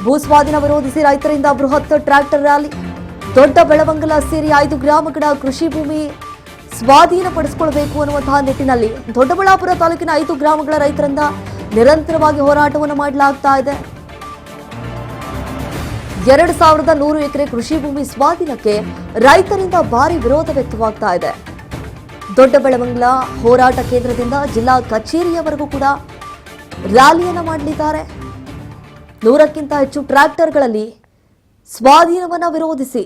ಭೂಸ್ವಾಧೀನ ವಿರೋಧಿಸಿ ರೈತರಿಂದ ಬೃಹತ್ ಟ್ರ್ಯಾಕ್ಟರ್ ರ್ಯಾಲಿ. ದೊಡ್ಡ ಬೆಳವಂಗಲ ಸೇರಿ 5 ಗ್ರಾಮಗಳ ಕೃಷಿ ಭೂಮಿ ಸ್ವಾಧೀನಪಡಿಸಿಕೊಳ್ಳಬೇಕು ಅನ್ನುವಂತಹ ನಿಟ್ಟಿನಲ್ಲಿ ದೊಡ್ಡಬಳ್ಳಾಪುರ ತಾಲೂಕಿನ 5 ಗ್ರಾಮಗಳ ರೈತರಿಂದ ನಿರಂತರವಾಗಿ ಹೋರಾಟವನ್ನು ಮಾಡಲಾಗ್ತಾ ಇದೆ. 2100 ಎಕರೆ ಕೃಷಿ ಭೂಮಿ ಸ್ವಾಧೀನಕ್ಕೆ ರೈತರಿಂದ ಭಾರಿ ವಿರೋಧ ವ್ಯಕ್ತವಾಗ್ತಾ ಇದೆ. ದೊಡ್ಡ ಬೆಳವಂಗಲ ಹೋರಾಟ ಕೇಂದ್ರದಿಂದ ಜಿಲ್ಲಾ ಕಚೇರಿಯವರೆಗೂ ಕೂಡ ರ್ಯಾಲಿಯನ್ನು ಮಾಡಲಿದ್ದಾರೆ. 100ಕ್ಕಿಂತ ಹೆಚ್ಚು ಟ್ರ್ಯಾಕ್ಟರ್ಗಳಲ್ಲಿ ಸ್ವಾಧೀನವನ್ನ ವಿರೋಧಿಸಿ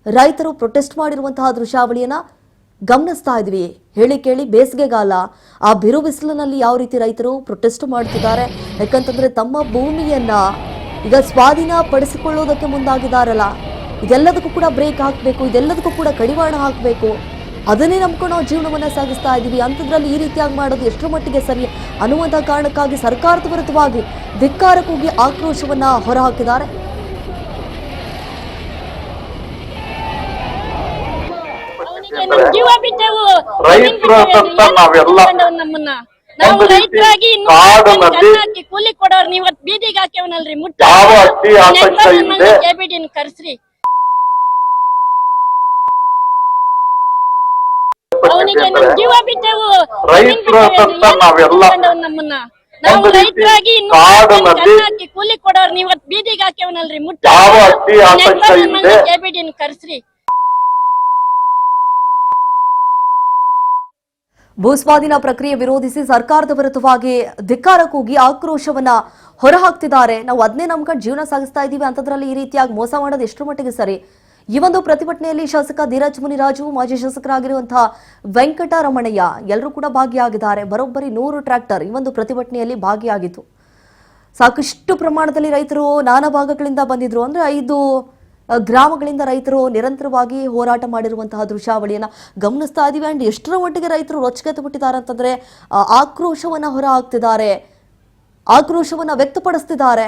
ರೈತರು ಪ್ರೊಟೆಸ್ಟ್ ಮಾಡಿರುವಂತಹ ದೃಶ್ಯಾವಳಿಯನ್ನ ಗಮನಿಸ್ತಾ ಇದ್ವಿ. ಹೇಳಿ ಕೇಳಿ ಬೇಸಿಗೆಗಾಲ ಆ ಬಿರು ಬಿಸಿಲಿನಲ್ಲಿ ಯಾವ ರೀತಿ ರೈತರು ಪ್ರೊಟೆಸ್ಟ್ ಮಾಡ್ತಿದ್ದಾರೆ. ಯಾಕಂತಂದ್ರೆ ತಮ್ಮ ಭೂಮಿಯನ್ನ ಈಗ ಸ್ವಾಧೀನ ಪಡಿಸಿಕೊಳ್ಳುವುದಕ್ಕೆ ಮುಂದಾಗಿದ್ದಾರಲ್ಲ, ಇದೆಲ್ಲದಕ್ಕೂ ಕೂಡ ಬ್ರೇಕ್ ಹಾಕಬೇಕು, ಇದೆಲ್ಲದಕ್ಕೂ ಕೂಡ ಕಡಿವಾಣ ಹಾಕಬೇಕು. ಅದನ್ನೇ ನಂಬ್ಕೊಂಡು ನಾವು ಜೀವನವನ್ನ ಸಾಗಿಸ್ತಾ ಇದ್ದೀವಿ. ಅಂಥದ್ರಲ್ಲಿ ಈ ರೀತಿಯಾಗಿ ಮಾಡೋದು ಎಷ್ಟರ ಮಟ್ಟಿಗೆ ಸರಿ ಅನ್ನುವಂಥ ಕಾರಣಕ್ಕಾಗಿ ಸರ್ಕಾರದ ವಿರುದ್ಧವಾಗಿ ಧಿಕ್ಕಾರ ಕೂಗಿ ಆಕ್ರೋಶವನ್ನ ಹೊರಹಾಕಿದ್ದಾರೆ. ನಾವು ರೈತರಾಗಿ ಕೂಲಿ ಕೊಡೋರು ನೀವು ಬೀದಿಗೆ ಹಾಕ್ಯವನಲ್ರಿ ಮುಟ್ಟ ಕರ್ಸ್ರಿ. ಅವನಿಗೆ ನಮ್ ಜೀವ ಬಿಟ್ಟೆವು ನಮ್ಮನ್ನ. ನಾವು ರೈತರಾಗಿ ಕೂಲಿ ಕೊಡೋರು ನೀವು ಬೀದಿಗೆ ಹಾಕ್ಯವನಲ್ರಿ ಮುಟ್ಟ ಕೆಬಿಡಿನ ಕರ್ಸ್ರಿ. ಭೂಸ್ವಾಧೀನ ಪ್ರಕ್ರಿಯೆ ವಿರೋಧಿಸಿ ಸರ್ಕಾರದ ವಿರುದ್ಧವಾಗಿ ಧಿಕ್ಕಾರ ಕೂಗಿ ಆಕ್ರೋಶವನ್ನ ಹೊರಹಾಕ್ತಿದ್ದಾರೆ. ನಾವು ಅದನ್ನೇ ನಂಬ್ಕೊಂಡು ಜೀವನ ಸಾಗಿಸ್ತಾ ಇದ್ದೀವಿ, ಅಂಥದ್ರಲ್ಲಿ ಈ ರೀತಿಯಾಗಿ ಮೋಸ ಮಾಡೋದು ಎಷ್ಟರ ಮಟ್ಟಿಗೆ ಸರಿ. ಈ ಒಂದು ಪ್ರತಿಭಟನೆಯಲ್ಲಿ ಶಾಸಕ ಧೀರಜ್ ಮುನಿರಾಜು, ಮಾಜಿ ಶಾಸಕರಾಗಿರುವಂತಹ ವೆಂಕಟರಮಣಯ್ಯ ಎಲ್ಲರೂ ಕೂಡ ಭಾಗಿಯಾಗಿದ್ದಾರೆ. ಬರೋಬ್ಬರಿ 100 ಟ್ರ್ಯಾಕ್ಟರ್ ಈ ಒಂದು ಪ್ರತಿಭಟನೆಯಲ್ಲಿ ಭಾಗಿಯಾಗಿತ್ತು. ಸಾಕಷ್ಟು ಪ್ರಮಾಣದಲ್ಲಿ ರೈತರು ನಾನಾ ಭಾಗಗಳಿಂದ ಬಂದಿದ್ರು. ಅಂದ್ರೆ 5 ಗ್ರಾಮಗಳಿಂದ ರೈತರು ನಿರಂತರವಾಗಿ ಹೋರಾಟ ಮಾಡಿರುವಂತಹ ದೃಶ್ಯಾವಳಿಯನ್ನ ಗಮನಿಸ್ತಾ ಇದೀವಿ. ಅಂಡ್ ಎಷ್ಟರ ಮಟ್ಟಿಗೆ ರೈತರು ರೊಚ್ಚಿಗೆದ್ದು ಬಿಟ್ಟಿದ್ದಾರೆ ಅಂತಂದ್ರೆ ಆಕ್ರೋಶವನ್ನ ಹೊರ ಹಾಕ್ತಿದ್ದಾರೆ, ಆಕ್ರೋಶವನ್ನ ವ್ಯಕ್ತಪಡಿಸ್ತಿದ್ದಾರೆ.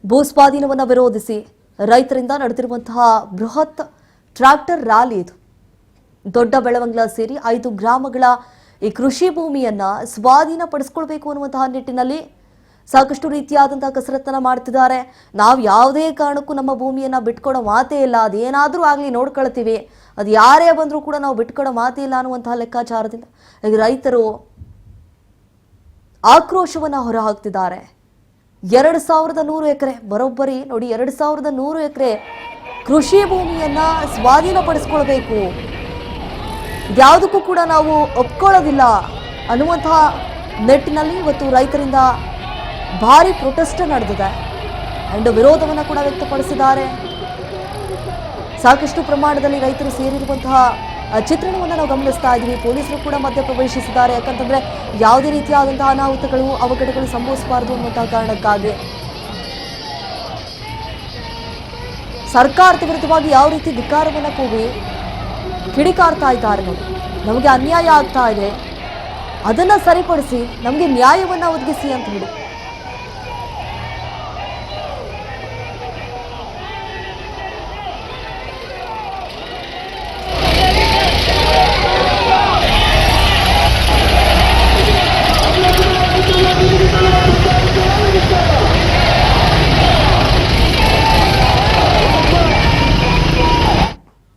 ಭೂಸ್ವಾಧೀನವನ್ನ ವಿರೋಧಿಸಿ ರೈತರಿಂದ ನಡೆದಿರುವಂತಹ ಬೃಹತ್ ಟ್ರ್ಯಾಕ್ಟರ್ ರ್ಯಾಲಿ ಇದು. ದೊಡ್ಡ ಬೆಳವಂಗಲ ಸೇರಿ 5 ಗ್ರಾಮಗಳ ಈ ಕೃಷಿ ಭೂಮಿಯನ್ನ ಸ್ವಾಧೀನ ಪಡಿಸ್ಕೊಳ್ಬೇಕು ಅನ್ನುವಂತಹ ನಿಟ್ಟಿನಲ್ಲಿ ಸಾಕಷ್ಟು ರೀತಿಯಾದಂತಹ ಕಸರತ್ತನ್ನ ಮಾಡ್ತಿದ್ದಾರೆ. ನಾವು ಯಾವುದೇ ಕಾರಣಕ್ಕೂ ನಮ್ಮ ಭೂಮಿಯನ್ನ ಬಿಟ್ಕೊಡೋ ಮಾತೇ ಇಲ್ಲ, ಅದೇನಾದ್ರೂ ಆಗ್ಲಿ ನೋಡ್ಕೊಳ್ತೀವಿ, ಅದು ಯಾರೇ ಬಂದರೂ ಕೂಡ ನಾವು ಬಿಟ್ಕೊಡೋ ಮಾತೇ ಇಲ್ಲ ಅನ್ನುವಂತಹ ಲೆಕ್ಕಾಚಾರದಿಂದ ಈಗ ರೈತರು ಆಕ್ರೋಶವನ್ನ ಹೊರ ಹಾಕ್ತಿದ್ದಾರೆ. 2100 ಎಕರೆ ಬರೋಬ್ಬರಿ ನೋಡಿ, 2100 ಎಕರೆ ಕೃಷಿ ಭೂಮಿಯನ್ನ ಸ್ವಾಧೀನಪಡಿಸ್ಕೊಳ್ಬೇಕು, ಯಾವುದಕ್ಕೂ ಕೂಡ ನಾವು ಒಪ್ಕೊಳ್ಳೋದಿಲ್ಲ ಅನ್ನುವಂತಹ ನಿಟ್ಟಿನಲ್ಲಿ ಇವತ್ತು ರೈತರಿಂದ ಭಾರಿ ಪ್ರೊಟೆಸ್ಟ್ ನಡೆದಿದೆ ಅಂಡ್ ವಿರೋಧವನ್ನು ಕೂಡ ವ್ಯಕ್ತಪಡಿಸಿದ್ದಾರೆ. ಸಾಕಷ್ಟು ಪ್ರಮಾಣದಲ್ಲಿ ರೈತರು ಸೇರಿರುವಂತಹ ಚಿತ್ರಣವನ್ನು ನಾವು ಗಮನಿಸ್ತಾ ಇದ್ದೀವಿ. ಪೊಲೀಸರು ಕೂಡ ಮಧ್ಯ ಪ್ರವೇಶಿಸಿದ್ದಾರೆ. ಯಾಕಂತಂದ್ರೆ ಯಾವುದೇ ರೀತಿಯಾದಂತಹ ಅನಾಹುತಗಳು, ಅವಘಡಗಳು ಸಂಭವಿಸಬಾರದು ಅನ್ನುವಂತಹ ಕಾರಣಕ್ಕಾಗಿ ಸರ್ಕಾರದ ವಿರುದ್ಧವಾಗಿ ಯಾವ ರೀತಿ ಧಿಕ್ಕಾರವನ್ನು ಕೂಗಿ ಕಿಡಿಕಾರ್ತಾ ಇದ್ದಾರೆ. ನೋಡಿ, ನಮಗೆ ಅನ್ಯಾಯ ಆಗ್ತಾ ಇದೆ, ಅದನ್ನ ಸರಿಪಡಿಸಿ ನಮಗೆ ನ್ಯಾಯವನ್ನ ಒದಗಿಸಿ ಅಂತ ಹೇಳಿ